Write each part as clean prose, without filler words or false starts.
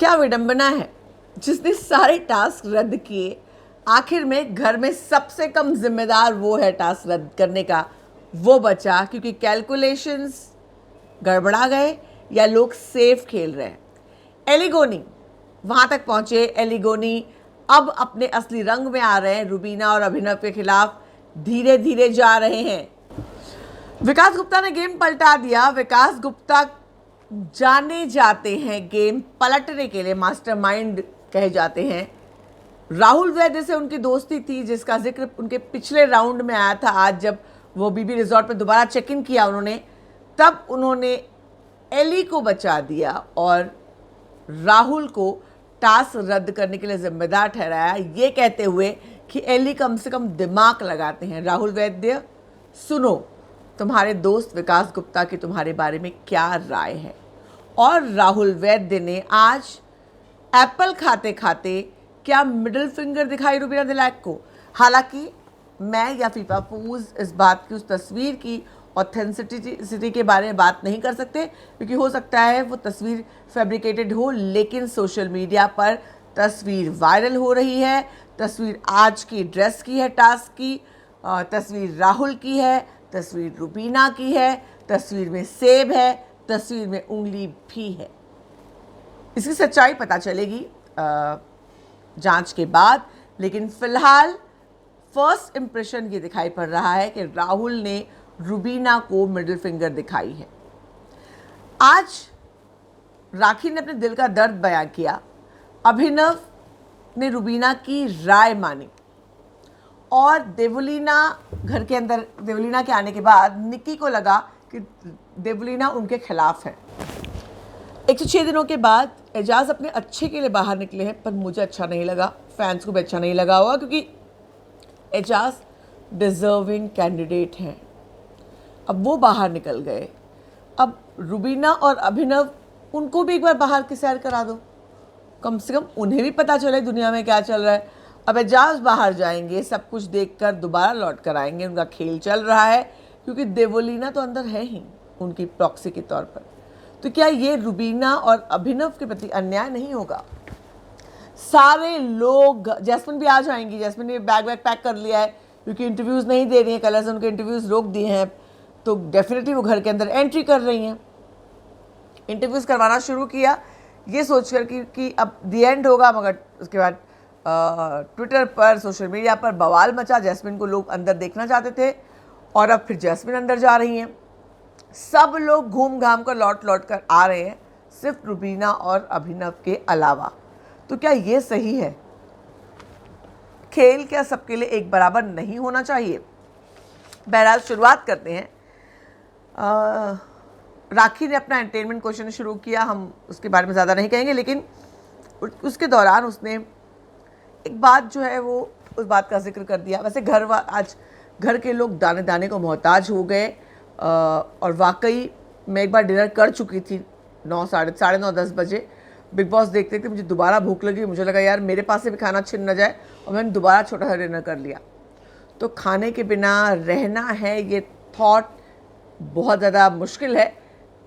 क्या विडंबना है, जिसने सारे टास्क रद्द किए, आखिर में घर में सबसे कम जिम्मेदार वो है टास्क रद्द करने का, वो बचा क्योंकि कैलकुलेशंस गड़बड़ा गए या लोग सेफ खेल रहे हैं। एलिगोनी वहां तक पहुंचे। एलिगोनी अब अपने असली रंग में आ रहे हैं, रुबीना और अभिनव के खिलाफ धीरे धीरे जा रहे हैं। विकास गुप्ता ने गेम पलटा दिया। विकास गुप्ता जाने जाते हैं गेम पलटने के लिए, मास्टरमाइंड कहे जाते हैं। राहुल वैद्य से उनकी दोस्ती थी, जिसका जिक्र उनके पिछले राउंड में आया था। आज जब वो बीबी रिजॉर्ट पर दोबारा चेक इन किया उन्होंने, तब उन्होंने एली को बचा दिया और राहुल को टास्क रद्द करने के लिए जिम्मेदार ठहराया, ये कहते हुए कि एली कम से कम दिमाग लगाते हैं। राहुल वैद्य, सुनो तुम्हारे दोस्त विकास गुप्ता की तुम्हारे बारे में क्या राय है। और राहुल वैद्य ने आज एप्पल खाते खाते क्या मिडिल फिंगर दिखाई रुबीना दिलैक को। हालांकि मैं या फीफा फूज इस बात की, उस तस्वीर की ऑथेंटिसिटी के बारे में बात नहीं कर सकते, क्योंकि हो सकता है वो तस्वीर फैब्रिकेटेड हो, लेकिन सोशल मीडिया पर तस्वीर वायरल हो रही है। तस्वीर आज की ड्रेस की है, टास्क की तस्वीर राहुल की है, तस्वीर रुबीना की है, तस्वीर में सेब है, तस्वीर में उंगली भी है। इसकी सच्चाई पता चलेगी जांच के बाद, लेकिन फिलहाल फर्स्ट इंप्रेशन ये दिखाई पड़ रहा है कि राहुल ने रुबीना को मिडिल फिंगर दिखाई है। आज राखी ने अपने दिल का दर्द बयां किया। अभिनव ने रुबीना की राय मानी और देवलीना घर के अंदर, देवलीना के आने के बाद निक्की को लगा कि देवलीना उनके खिलाफ है। 106 दिनों के बाद एजाज अपने अच्छे के लिए बाहर निकले हैं, पर मुझे अच्छा नहीं लगा, फैंस को भी अच्छा नहीं लगा होगा, क्योंकि एजाज डिजर्विंग कैंडिडेट हैं। अब वो बाहर निकल गए। अब रुबीना और अभिनव, उनको भी एक बार बाहर की सैर करा दो, कम से कम उन्हें भी पता चले दुनिया में क्या चल रहा है। अब एजाज बाहर जाएंगे, सब कुछ देखकर दोबारा लौट कर आएंगे, उनका खेल चल रहा है, क्योंकि देवलीना तो अंदर है ही उनकी प्रॉक्सी के तौर पर। तो क्या ये रुबीना और अभिनव के प्रति अन्याय नहीं होगा? सारे लोग, जैस्मिन भी आ जाएंगी, जैस्मिन ने बैग पैक कर लिया है, क्योंकि इंटरव्यूज़ नहीं दे रही हैं, कलर्स उनके इंटरव्यूज़ रोक दिए हैं, तो डेफिनेटली वो घर के अंदर एंट्री कर रही हैं। इंटरव्यूज़ करवाना शुरू किया ये सोचकर कि अब दी एंड होगा, मगर उसके बाद ट्विटर पर, सोशल मीडिया पर बवाल मचा। जैस्मिन को लोग अंदर देखना चाहते थे और अब फिर जैस्मिन अंदर जा रही हैं। सब लोग घूम घाम कर लौट कर आ रहे हैं, सिर्फ रुबीना और अभिनव के अलावा। तो क्या ये सही है? खेल क्या सबके लिए एक बराबर नहीं होना चाहिए? बहरहाल शुरुआत करते हैं। राखी ने अपना एंटरटेनमेंट क्वेश्चन शुरू किया, हम उसके बारे में ज़्यादा नहीं कहेंगे, लेकिन उसके दौरान उसने एक बात जो है वो उस बात का जिक्र कर दिया। वैसे आज घर के लोग दाने दाने को मोहताज हो गए, और वाकई मैं एक बार डिनर कर चुकी थी 9, साढ़े 9, 10 बजे। बिग बॉस देखते थे, मुझे दोबारा भूख लगी, मुझे लगा यार मेरे पास से भी खाना छिन न जाए, और मैंने दोबारा छोटा सा डिनर कर लिया। तो खाने के बिना रहना है, ये थॉट बहुत ज़्यादा मुश्किल है।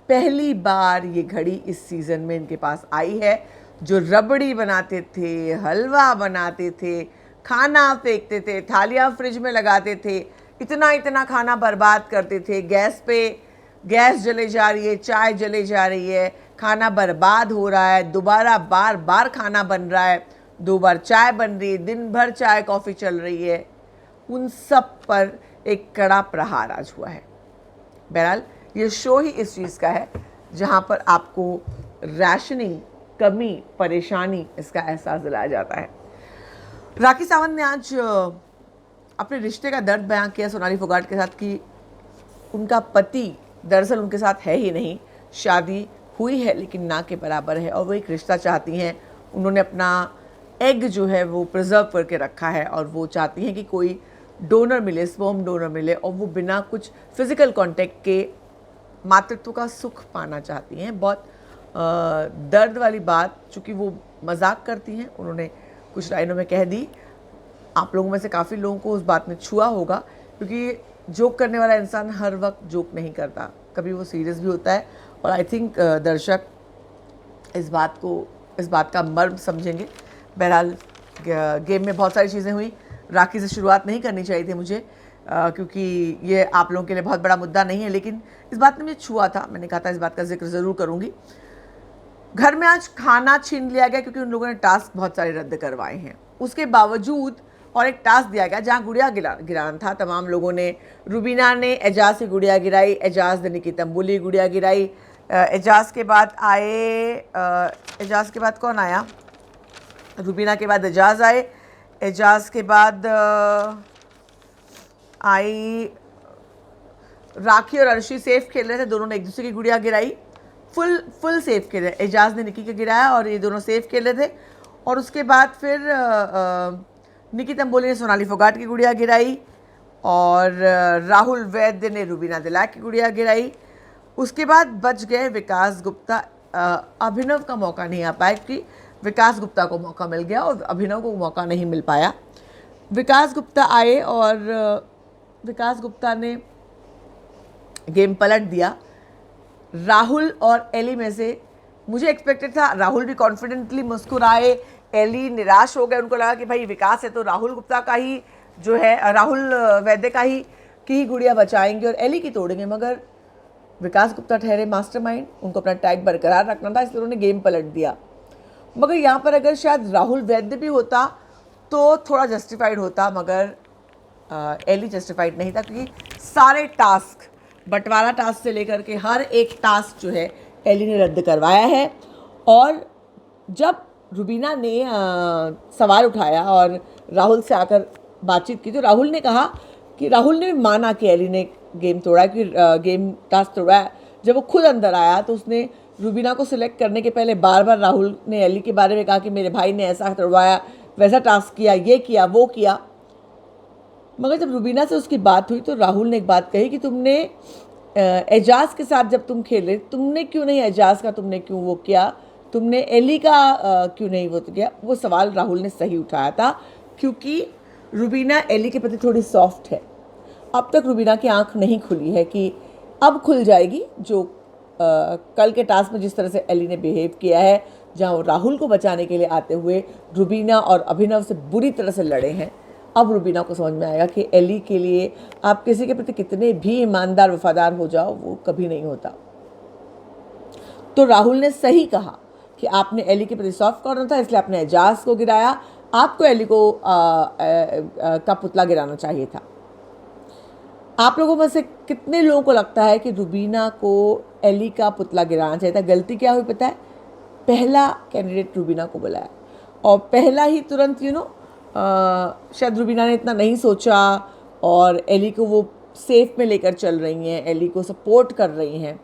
पहली बार ये घड़ी इस सीज़न में इनके पास आई है। जो रबड़ी बनाते थे, हलवा बनाते थे, खाना फेंकते थे, थालियाँ फ्रिज में लगाते थे, इतना खाना बर्बाद करते थे, गैस पे गैस जले जा रही है, चाय जले जा रही है, खाना बर्बाद हो रहा है, दोबारा बार बार खाना बन रहा है, 2 बार चाय बन रही है, दिन भर चाय कॉफ़ी चल रही है, उन सब पर एक कड़ा प्रहार आज हुआ है। बहरहाल ये शो ही इस चीज़ का है जहाँ पर आपको राशनिंग, कमी, परेशानी, इसका एहसास दिलाया जाता है। राखी सावंत ने आज अपने रिश्ते का दर्द बयां किया सोनाली फोगाट के साथ, कि उनका पति दरअसल उनके साथ है ही नहीं, शादी हुई है लेकिन ना के बराबर है, और वो एक रिश्ता चाहती हैं। उन्होंने अपना एग जो है वो प्रिजर्व करके रखा है, और वो चाहती हैं कि कोई डोनर मिले, स्पर्म डोनर मिले, और वो बिना कुछ फिज़िकल कांटेक्ट के मातृत्व का सुख पाना चाहती हैं। बहुत दर्द वाली बात, चूँकि वो मजाक करती हैं, उन्होंने कुछ लाइनों में कह दी। आप लोगों में से काफ़ी लोगों को उस बात में छुआ होगा, क्योंकि जोक करने वाला इंसान हर वक्त जोक नहीं करता, कभी वो सीरियस भी होता है। और आई थिंक दर्शक इस बात को इस बात का मर्म समझेंगे। बहरहाल गेम में बहुत सारी चीज़ें हुई। राखी से शुरुआत नहीं करनी चाहिए थी मुझे, क्योंकि ये आप लोगों के लिए बहुत बड़ा मुद्दा नहीं है, लेकिन इस बात ने मुझे छुआ था। मैंने कहा था इस बात का जिक्र ज़रूर करूँगी। घर में आज खाना छीन लिया गया क्योंकि उन लोगों ने टास्क बहुत सारे रद्द करवाए हैं। उसके बावजूद और एक टास्क दिया गया जहाँ गुड़िया गिराना था। तमाम लोगों ने, रुबीना ने एजाज की गुड़िया गिराई, एजाज ने निकी तंबुली गुड़िया गिराई। एजाज के बाद एजाज के बाद कौन आया? रुबीना के बाद एजाज आए। एजाज के बाद आई राखी और अर्शी सेफ खेल रहे थे, दोनों ने एक दूसरे की गुड़िया गिराई। फुल सेफ खेल रहे। एजाज ने निकी का गिराया और ये दोनों सेफ खेल रहे थे। और उसके बाद फिर निकी तंबोली ने सोनाली फोगाट की गुड़िया गिराई और राहुल वैद्य ने रुबीना दिलाक की गुड़िया गिराई। उसके बाद बच गए विकास गुप्ता। अभिनव का मौका नहीं आ पाया क्योंकि विकास गुप्ता को मौका मिल गया और अभिनव को मौका नहीं मिल पाया। विकास गुप्ता आए और विकास गुप्ता ने गेम पलट दिया। राहुल और एली में से मुझे एक्सपेक्टेड था, राहुल भी कॉन्फिडेंटली मुस्कुराए, एली निराश हो गए। उनको लगा कि भाई विकास है तो राहुल गुप्ता का ही जो है, राहुल वैद्य का ही की गुड़िया बचाएंगे और एली की तोड़ेंगे। मगर विकास गुप्ता ठहरे मास्टरमाइंड, उनको अपना टैग बरकरार रखना था, इसलिए उन्होंने गेम पलट दिया। मगर यहाँ पर अगर शायद राहुल वैद्य भी होता तो थोड़ा जस्टिफाइड होता, मगर एली जस्टिफाइड नहीं था क्योंकि सारे टास्क, बंटवारा टास्क से लेकर के हर एक टास्क जो है एली ने रद्द करवाया है। और जब रुबीना ने सवाल उठाया और राहुल से आकर बातचीत की तो राहुल ने कहा कि राहुल ने माना कि एली ने गेम तोड़ा, कि गेम टास्क तोड़ा है। जब वो खुद अंदर आया तो उसने रुबीना को सिलेक्ट करने के पहले बार बार राहुल ने एली के बारे में कहा कि मेरे भाई ने ऐसा तोड़वाया, वैसा टास्क किया, ये किया, वो किया। मगर जब रुबीना से उसकी बात हुई तो राहुल ने एक बात कही कि तुमने एजाज के साथ जब तुम खेले, तुमने क्यों नहीं एजाज का, तुमने क्यों वो किया, तुमने एली का क्यों नहीं वो किया। वो सवाल राहुल ने सही उठाया था क्योंकि रुबीना एली के प्रति थोड़ी सॉफ्ट है। अब तक रुबीना की आंख नहीं खुली है कि अब खुल जाएगी, जो कल के टास्क में जिस तरह से एली ने बिहेव किया है, जहाँ वो राहुल को बचाने के लिए आते हुए रुबीना और अभिनव से बुरी तरह से लड़े हैं। अब रुबीना को समझ में आएगा कि एली के लिए आप किसी के प्रति कितने भी ईमानदार वफादार हो जाओ, वो कभी नहीं होता। तो राहुल ने सही कहा कि आपने एली के प्रति सॉफ्ट कॉर्नर था, इसलिए आपने एजाज को गिराया। आपको एली को का पुतला गिराना चाहिए था। आप लोगों में से कितने लोगों को लगता है कि रुबीना को एली का पुतला गिराना चाहिए था? गलती क्या हुई पता है? पहला कैंडिडेट रुबीना को बुलाया और पहला ही तुरंत शायद रुबीना ने इतना नहीं सोचा और एली को वो सेफ में लेकर चल रही हैं, एली को सपोर्ट कर रही हैं।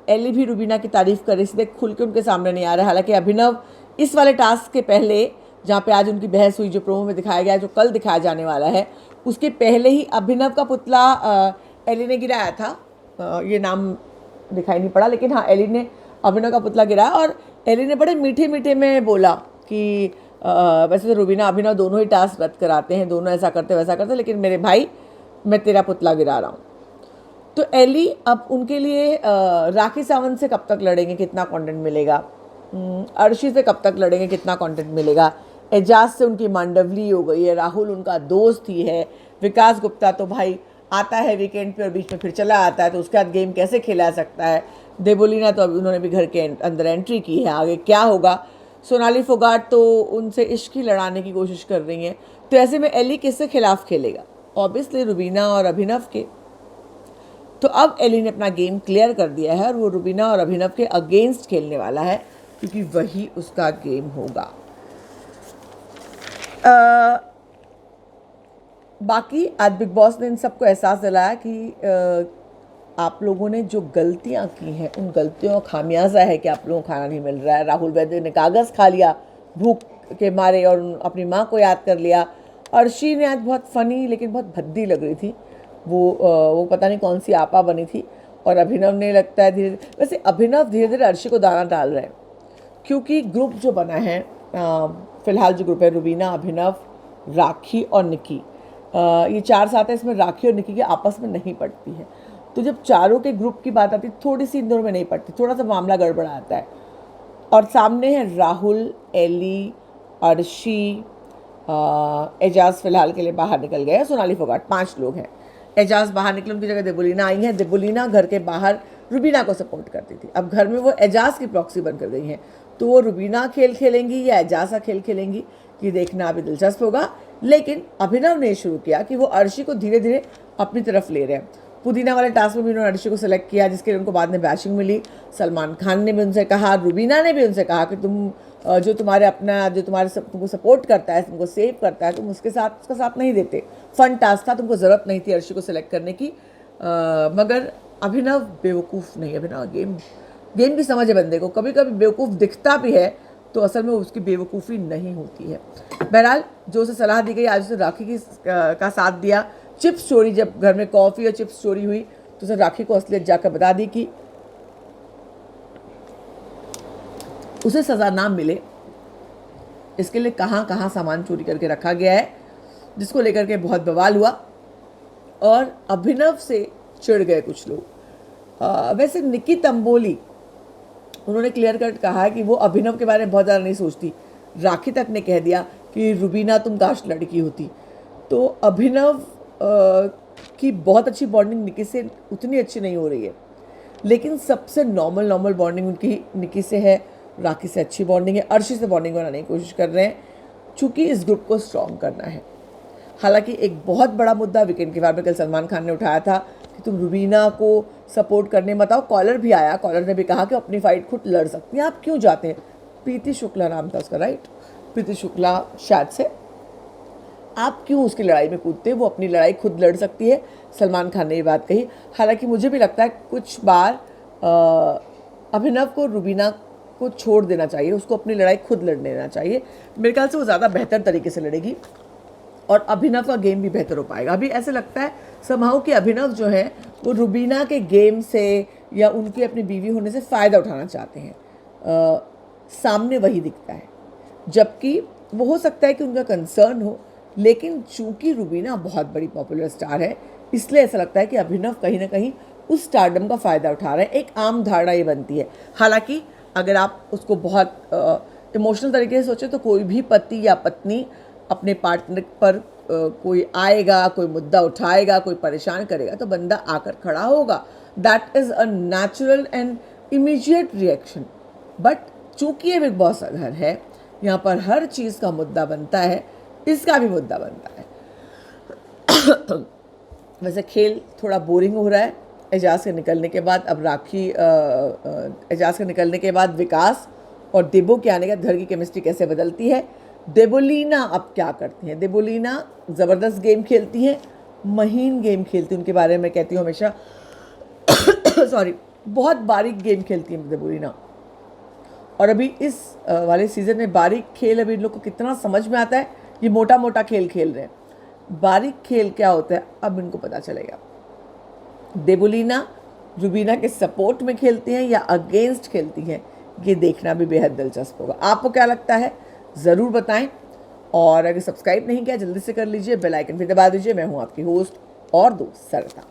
एली भी रुबीना की तारीफ़ कर रही, इसलिए खुल के उनके सामने नहीं आ रहा है। हालांकि अभिनव इस वाले टास्क के पहले, जहाँ पे आज उनकी बहस हुई, जो प्रोमो में दिखाया गया है, जो कल दिखाया जाने वाला है, उसके पहले ही अभिनव का पुतला एली ने गिराया था। ये नाम दिखाई नहीं पड़ा, लेकिन हाँ, एली ने अभिनव का पुतला गिराया और एली ने बड़े मीठे मीठे में बोला कि वैसे तो रुबीना अभिनव दोनों ही टास्क रद्द कराते हैं, दोनों ऐसा करते वैसा करते, लेकिन मेरे भाई, मैं तेरा पुतला गिरा रहा हूँ। तो एली अब उनके लिए राखी सावंत से कब तक लड़ेंगे, कितना कंटेंट मिलेगा, अर्शी से कब तक लड़ेंगे, कितना कंटेंट मिलेगा, एजाज से उनकी मांडवली हो गई है, राहुल उनका दोस्त ही है, विकास गुप्ता तो भाई आता है वीकेंड पे और बीच में फिर चला आता है, तो उसके बाद गेम कैसे खेला सकता है। देबोलीना तो अभी उन्होंने भी घर के अंदर एंट्री की है, आगे क्या होगा। सोनाली फोगाट तो उनसे इश्क ही लड़ाने की कोशिश कर रही हैं। तो ऐसे में एली किसके खिलाफ खेलेगा? ऑब्वियसली रुबीना और अभिनव के। तो अब एली ने अपना गेम क्लियर कर दिया है और वो रुबीना और अभिनव के अगेंस्ट खेलने वाला है क्योंकि वही उसका गेम होगा। बाकी आज बिग बॉस ने इन सबको एहसास दिलाया कि आप लोगों ने जो गलतियां की हैं, उन गलतियों का खामियाजा है कि आप लोगों को खाना नहीं मिल रहा है। राहुल वैद्य ने कागज़ खा लिया भूख के मारे और अपनी माँ को याद कर लिया। अर्शी ने आज बहुत फ़नी लेकिन बहुत भद्दी लग रही थी, वो पता नहीं कौन सी आपा बनी थी। और अभिनव ने लगता है धीरे, वैसे अभिनव धीरे धीरे अर्शी को दाना डाल रहे हैं क्योंकि ग्रुप जो बना है, फ़िलहाल जो ग्रुप है, रुबीना, अभिनव, राखी और निकी, ये चार साथ है। इसमें राखी और निकी की आपस में नहीं पड़ती है, तो जब चारों के ग्रुप की बात आती है थोड़ी सी इन दोनों में नहीं पड़ती, थोड़ा सा मामला गड़बड़ा आता है। और सामने है राहुल, एली, अर्शी, एजाज फिलहाल के लिए बाहर निकल गए, सोनाली फोगाट, 5 लोग हैं। एजाज बाहर निकले, उनकी जगह देबोलीना आई हैं। देबोलीना घर के बाहर रुबीना को सपोर्ट करती थी, अब घर में वो एजाज की प्रॉक्सी बनकर गई हैं। तो वो रुबीना खेल खेलेंगी या एजाज का खेल खेलेंगी, ये देखना अभी दिलचस्प होगा। लेकिन अभिनव ने शुरू किया कि वो अर्शी को धीरे धीरे अपनी तरफ ले रहे हैं। पुदीना वाले टास्क में भी उन्होंने अर्शी को सेलेक्ट किया, जिसके लिए उनको बाद में बैशिंग मिली। सलमान खान ने भी उनसे कहा, रुबीना ने भी उनसे कहा कि तुम जो तुमको सपोर्ट करता है, तुमको सेव करता है, तुम उसका साथ नहीं देते। फन टास्क था, तुमको ज़रूरत नहीं थी अर्शी को सेलेक्ट करने की। मगर अभिनव बेवकूफ़ नहीं, अभिनव गेम भी समझे बंदे को। कभी कभी बेवकूफ़ दिखता भी है तो असल में उसकी बेवकूफ़ी नहीं होती है। बहरहाल जो उसे सलाह दी गई, आज उसे राखी का साथ दिया। चिप्स चोरी, जब घर में कॉफ़ी और चिप्स चोरी हुई तो उसे राखी को असलियत जाकर बता दी कि उसे सज़ा ना मिले, इसके लिए कहाँ कहाँ सामान चोरी करके रखा गया है, जिसको लेकर के बहुत बवाल हुआ और अभिनव से चिढ़ गए कुछ लोग। वैसे निकी तंबोली, उन्होंने क्लियर कट कहा कि वो अभिनव के बारे में बहुत ज़्यादा नहीं सोचती। राखी तक ने कह दिया कि रुबीना तुम काश लड़की होती। तो अभिनव की बहुत अच्छी बॉन्डिंग निकी से उतनी अच्छी नहीं हो रही है, लेकिन सबसे नॉर्मल बॉन्डिंग उनकी निकी से है। राखी से अच्छी बॉन्डिंग है, अर्शी से बॉन्डिंग बनाने की कोशिश कर रहे हैं, चूँकि इस ग्रुप को स्ट्रॉन्ग करना है। हालांकि एक बहुत बड़ा मुद्दा वीकेंड के बाद में कल सलमान खान ने उठाया था कि तुम रुबीना को सपोर्ट करने मत आओ। कॉलर भी आया, कॉलर ने भी कहा कि अपनी फाइट खुद लड़ सकती हैं, आप क्यों जाते हैं। प्रीति शुक्ला नाम था उसका, राइट, प्रीति शुक्ला शायद से, आप क्यों उसकी लड़ाई में कूदते हैं, वो अपनी लड़ाई खुद लड़ सकती है। सलमान खान ने ये बात कही। हालांकि मुझे भी लगता है कुछ बार अभिनव को रुबीना को छोड़ देना चाहिए, उसको अपनी लड़ाई खुद लड़ लेना चाहिए। मेरे ख्याल से वो ज़्यादा बेहतर तरीके से लड़ेगी और अभिनव का गेम भी बेहतर हो पाएगा। अभी ऐसे लगता है समहाउ कि अभिनव जो है वो रुबीना के गेम से या उनकी अपनी बीवी होने से फ़ायदा उठाना चाहते हैं। सामने वही दिखता है, जबकि वो हो सकता है कि उनका कंसर्न हो, लेकिन चूंकि रुबीना बहुत बड़ी पॉपुलर स्टार है, इसलिए ऐसा लगता है कि अभिनव कहीं ना कहीं उस स्टारडम का फ़ायदा उठा रहे हैं। एक आम धारणा ये बनती है। हालांकि अगर आप उसको बहुत इमोशनल तरीके से सोचें तो कोई भी पति या पत्नी अपने पार्टनर पर कोई आएगा, कोई मुद्दा उठाएगा, कोई परेशान करेगा तो बंदा आकर खड़ा होगा। That is a natural and immediate reaction. But चूंकि ये बिग बॉस का घर है, यहाँ पर हर चीज़ का मुद्दा बनता है, इसका भी मुद्दा बनता है। वैसे खेल थोड़ा बोरिंग हो रहा है एजाज के निकलने के बाद। अब राखी एजाज के निकलने के बाद विकास और देबो के आने के बाद घर की केमिस्ट्री कैसे बदलती है। देबोलीना अब क्या करती हैं। देबोलीना ज़बरदस्त गेम खेलती हैं, महीन गेम खेलती हैं, उनके बारे में कहती हूँ हमेशा सॉरी, बहुत बारीक गेम खेलती हैं देबोलीना। और अभी इस वाले सीज़न में बारीक खेल अभी इन लोग को कितना समझ में आता है। ये मोटा मोटा खेल खेल रहे हैं, बारीक खेल क्या होता है अब इनको पता चलेगा। देबोलीना रुबीना के सपोर्ट में खेलती हैं या अगेंस्ट खेलती हैं, ये देखना भी बेहद दिलचस्प होगा। आपको क्या लगता है ज़रूर बताएं, और अगर सब्सक्राइब नहीं किया जल्दी से कर लीजिए, बेल आइकन भी दबा दीजिए। मैं हूँ आपकी होस्ट और दोस्त सरिता।